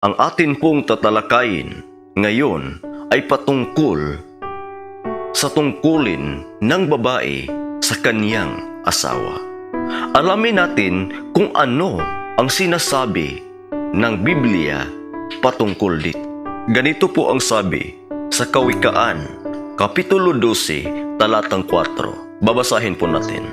Ang atin pong tatalakayin ngayon ay patungkol sa tungkulin ng babae sa kaniyang asawa. Alamin natin kung ano ang sinasabi ng Biblia patungkol dito. Ganito po ang sabi sa Kawikaan, Kapitulo 12, talatang 4. Babasahin po natin.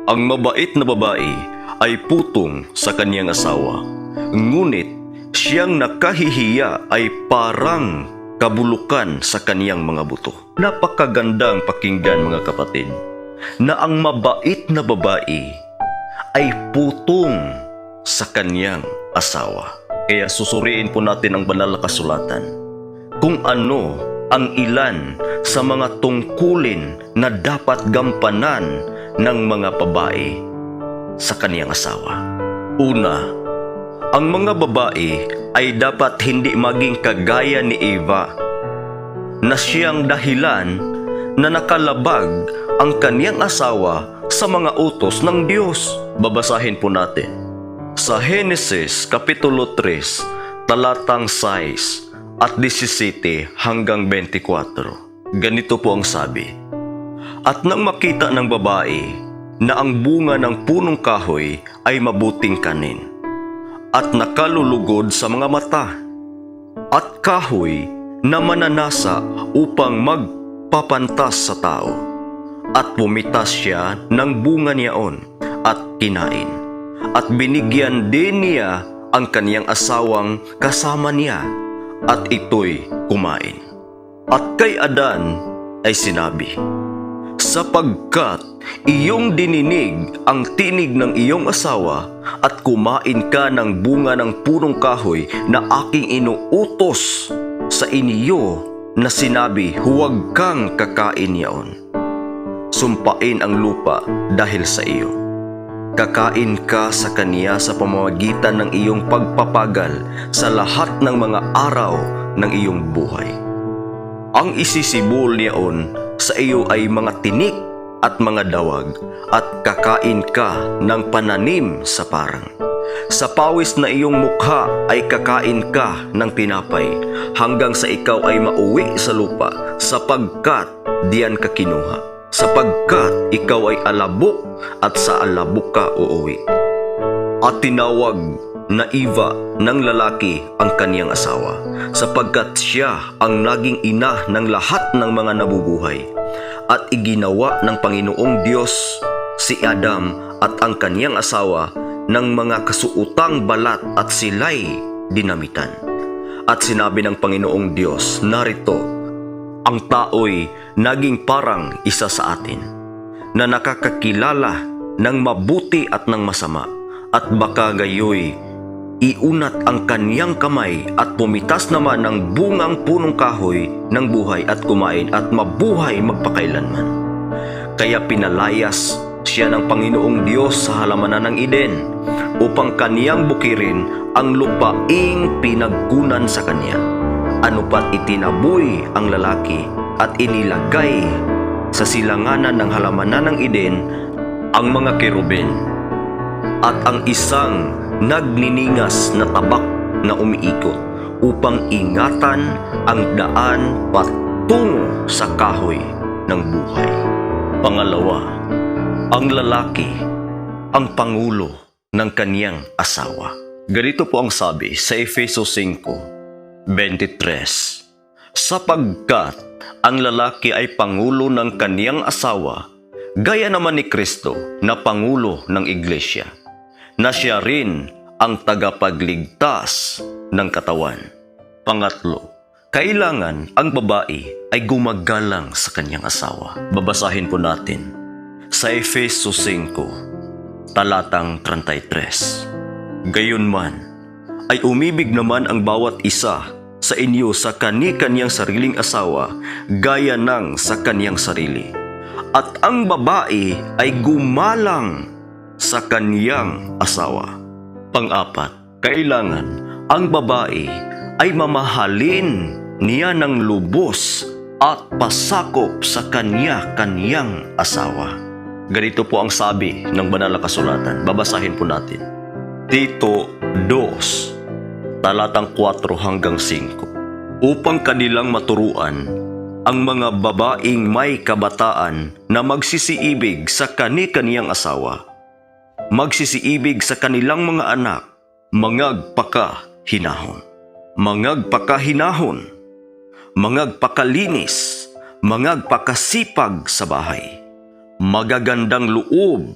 Ang mabait na babae ay putong sa kaniyang asawa, ngunit siyang nakahihiya ay parang kabulukan sa kaniyang mga buto. Napakagandang pakinggan mga kapatid, na ang mabait na babae ay putong sa kaniyang asawa. Kaya susuriin po natin ang banal na kasulatan kung ano ang ilan sa mga tungkulin na dapat gampanan ng mga babae sa kaniyang asawa. Una, ang mga babae ay dapat hindi maging kagaya ni Eva, na siyang dahilan na nakalabag ang kaniyang asawa sa mga utos ng Diyos. Babasahin po natin sa Henesis Kapitulo 3, talatang 6 at 17 hanggang 24. Ganito po ang sabi. At nang makita ng babae na ang bunga ng punong kahoy ay mabuting kanin, at nakalulugod sa mga mata, at kahoy na mananasa upang magpapantas sa tao, at pumitas siya ng bunga niyaon at kinain, at binigyan din niya ang kaniyang asawang kasama niya, at ito'y kumain. At kay Adan ay sinabi, sapagkat iyong dininig ang tinig ng iyong asawa at kumain ka ng bunga ng punong kahoy na aking inuutos sa inyo na sinabi, huwag kang kakain yaon. Sumpain ang lupa dahil sa iyo. Kakain ka sa kaniya sa pamamagitan ng iyong pagpapagal sa lahat ng mga araw ng iyong buhay. Ang isisibol niyaon sa iyo ay mga tinik at mga dawag, at kakain ka ng pananim sa parang. Sa pawis na iyong mukha ay kakain ka ng tinapay, hanggang sa ikaw ay mauwi sa lupa, sapagkat diyan ka kinuha. Sapagkat ikaw ay alabok, at sa alabok ka uuwi. At tinawag na Eva ng lalaki ang kaniyang asawa, sapagkat siya ang naging ina ng lahat ng mga nabubuhay. At iginawa ng Panginoong Diyos si Adam at ang kaniyang asawa ng mga kasuutang balat, at sila'y dinamitan. At sinabi ng Panginoong Diyos, narito, ang tao'y naging parang isa sa atin, na nakakakilala ng mabuti at ng masama, at baka gayoy iunat ang kaniyang kamay at pumitas naman ng bungang punong kahoy ng buhay at kumain at mabuhay magpakailanman. Kaya pinalayas siya ng Panginoong Diyos sa halamanan ng Eden upang kaniyang bukirin ang lupaing pinagkunan sa kaniya. Ano pat itinaboy ang lalaki at inilagay sa silanganan ng halamanan ng Eden ang mga kerubin at ang isang nagniningas na tabak na umiikot upang ingatan ang daan patungo sa kahoy ng buhay. Pangalawa, ang lalaki ang pangulo ng kaniyang asawa. Ganito po ang sabi sa Efeso 5:23, sapagkat ang lalaki ay pangulo ng kaniyang asawa, gaya naman ni Kristo na pangulo ng iglesia, na siya rin ang tagapagligtas ng katawan. Pangatlo, kailangan ang babae ay gumagalang sa kanyang asawa. Babasahin po natin sa Efeso 5, talatang 33. Gayunman, ay umibig naman ang bawat isa sa inyo sa kani-kanyang sariling asawa, gaya ng sa kaniyang sarili. At ang babae ay gumalang sa kaniyang asawa. Pang-apat, kailangan ang babae ay mamahalin niya ng lubos at pasakop sa kaniyang asawa. Ganito po ang sabi ng banal na kasulatan. Babasahin po natin. Tito 2, talatang 4 hanggang 5, upang kanilang maturuan ang mga babaeng may kabataan na magsisiibig sa kani-kaniyang asawa, magsisiibig sa kanilang mga anak, mangagpakahinahon, mangagpakalinis, mangagpakasipag sa bahay, magagandang loob,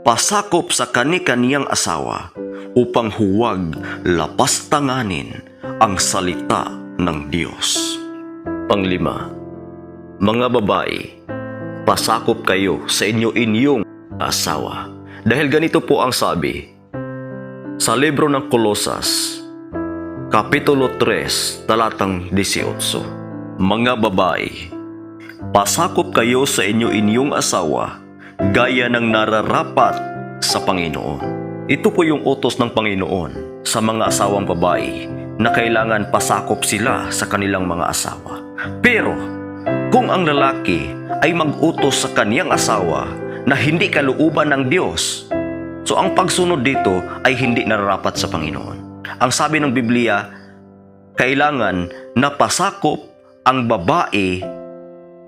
pasakop sa kani-kaniyang asawa, upang huwag lapastanganin ang salita ng Diyos. Panglima, mga babae, pasakop kayo sa inyong asawa. Dahil ganito po ang sabi sa libro ng Kolosas, Kapitulo 3, talatang 18. Mga babae, pasakop kayo sa inyong asawa gaya ng nararapat sa Panginoon. Ito po yung utos ng Panginoon sa mga asawang babae na kailangan pasakop sila sa kanilang mga asawa. Pero kung ang lalaki ay mag-utos sa kaniyang asawa na hindi kalooban ng Diyos, so ang pagsunod dito ay hindi nararapat sa Panginoon. Ang sabi ng Biblia, kailangan na pasakop ang babae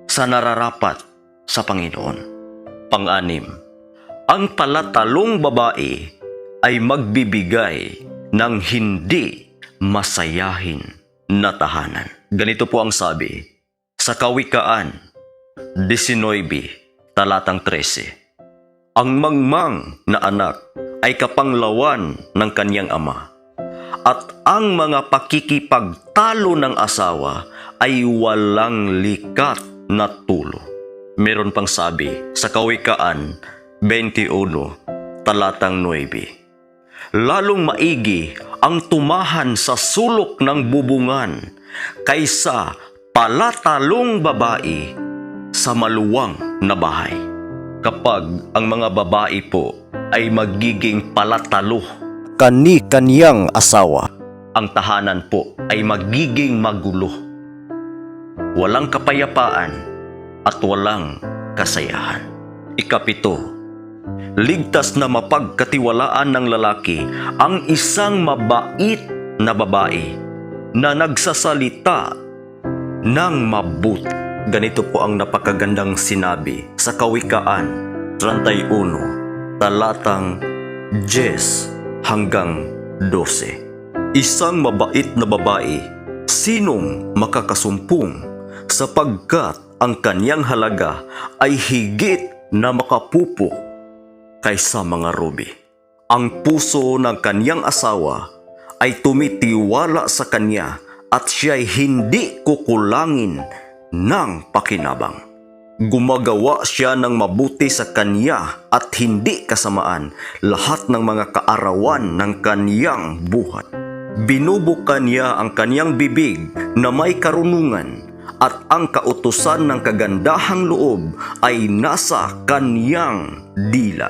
sa nararapat sa Panginoon. Pang-anim, ang palatalong babae ay magbibigay ng hindi masayahin na tahanan. Ganito po ang sabi sa Kawikaan 19, talatang 13. Ang mangmang na anak ay kapanglawan ng kanyang ama, at ang mga pakikipagtalo ng asawa ay walang likat na tulo. Meron pang sabi sa Kawikaan 21, talatang 9. Lalong maigi ang tumahan sa sulok ng bubungan kaysa palatalong babae sa maluwang na bahay. Kapag ang mga babae po ay magiging palatalo kani-kaniyang asawa, ang tahanan po ay magiging magulo. Walang kapayapaan at walang kasayahan. Ikapito, ligtas na mapagkatiwalaan ng lalaki ang isang mabait na babae na nagsasalita ng mabuti. Ganito po ang napakagandang sinabi sa Kawikaan 31, talatang 10 hanggang 12. Isang mabait na babae, sinong makakasumpong, sapagkat ang kanyang halaga ay higit na makapupok kaysa mga rubi. Ang puso ng kanyang asawa ay tumitiwala sa kanya at siya'y hindi kukulangin ng pakinabang. Gumagawa siya ng mabuti sa kanya at hindi kasamaan lahat ng mga kaarawan ng kaniyang buhay. Binubukan niya ang kaniyang bibig na may karunungan, at ang kautusan ng kagandahang loob ay nasa kaniyang dila.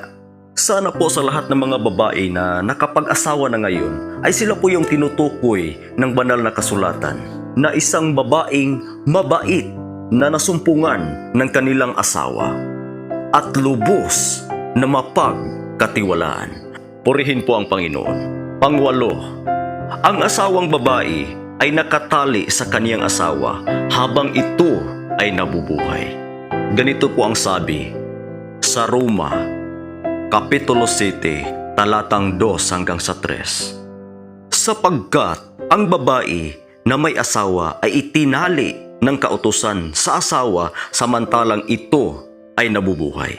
Sana po sa lahat ng mga babae na nakapag-asawa na ngayon ay sila po yung tinutukoy ng banal na kasulatan na isang babaeng mabait na nasumpungan ng kanilang asawa at lubos na mapagkatiwalaan. Purihin po ang Panginoon. Pangwalo, ang asawang babae ay nakatali sa kaniyang asawa habang ito ay nabubuhay. Ganito po ang sabi sa Roma Kapitulo 7, talatang 2 hanggang sa 3. Sapagkat ang babae na may asawa ay itinali ng kautusan sa asawa samantalang ito ay nabubuhay.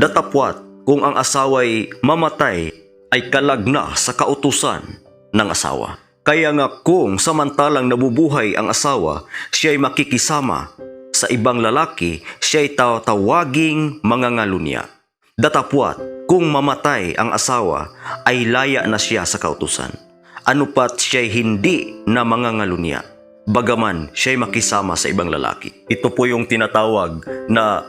Datapwat kung ang asawa ay mamatay ay kalagna sa kautusan ng asawa. Kaya nga kung samantalang nabubuhay ang asawa, siya ay makikisama sa ibang lalaki, siya ay tawaging mangangalunya. Datapwat kung mamatay ang asawa ay laya na siya sa kautusan. Ano pat siya'y hindi na mangangalunya, bagaman siya'y makisama sa ibang lalaki. Ito po yung tinatawag na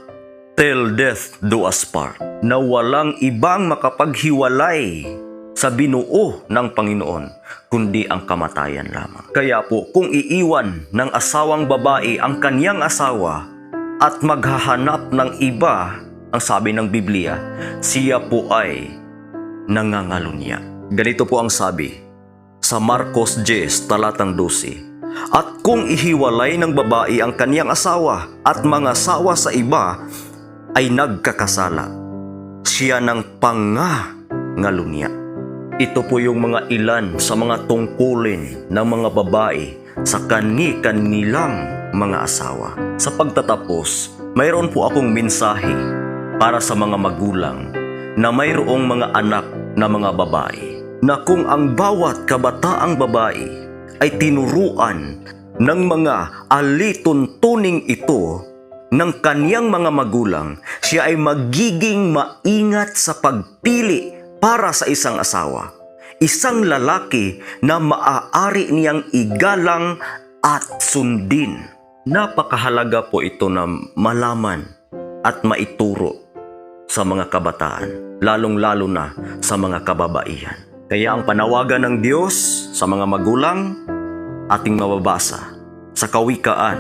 till death do us part, na walang ibang makapaghiwalay sa binuo ng Panginoon kundi ang kamatayan lamang. Kaya po kung iiwan ng asawang babae ang kaniyang asawa at maghahanap ng iba, ang sabi ng Biblia, siya po ay nangangalunya. Ganito po ang sabi sa Marcos 10 talatang 12. At kung ihiwalay ng babae ang kaniyang asawa at mga asawa sa iba, ay nagkakasala. Siya ng pangangalunya. Ito po yung mga ilan sa mga tungkulin ng mga babae sa kani-kanilang mga asawa. Sa pagtatapos, mayroon po akong mensahe para sa mga magulang na mayroong mga anak na mga babae, na kung ang bawat kabataang babae ay tinuruan ng mga alituntuning ito ng kaniyang mga magulang, siya ay magiging maingat sa pagpili para sa isang asawa. Isang lalaki na maaari niyang igalang at sundin. Napakahalaga po ito na malaman at maituro sa mga kabataan, lalong-lalo na sa mga kababaihan. Kaya ang panawagan ng Diyos sa mga magulang, ating mababasa sa Kawikaan,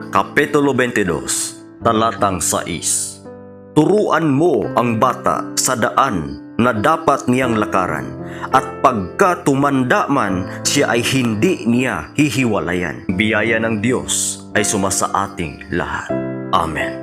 Kapitulo 22, talatang 6. Turuan mo ang bata sa daan na dapat niyang lakaran, at pagka tumanda man, siya ay hindi niya hihiwalayan. Biyaya ng Diyos ay sumasa ating lahat. Amen.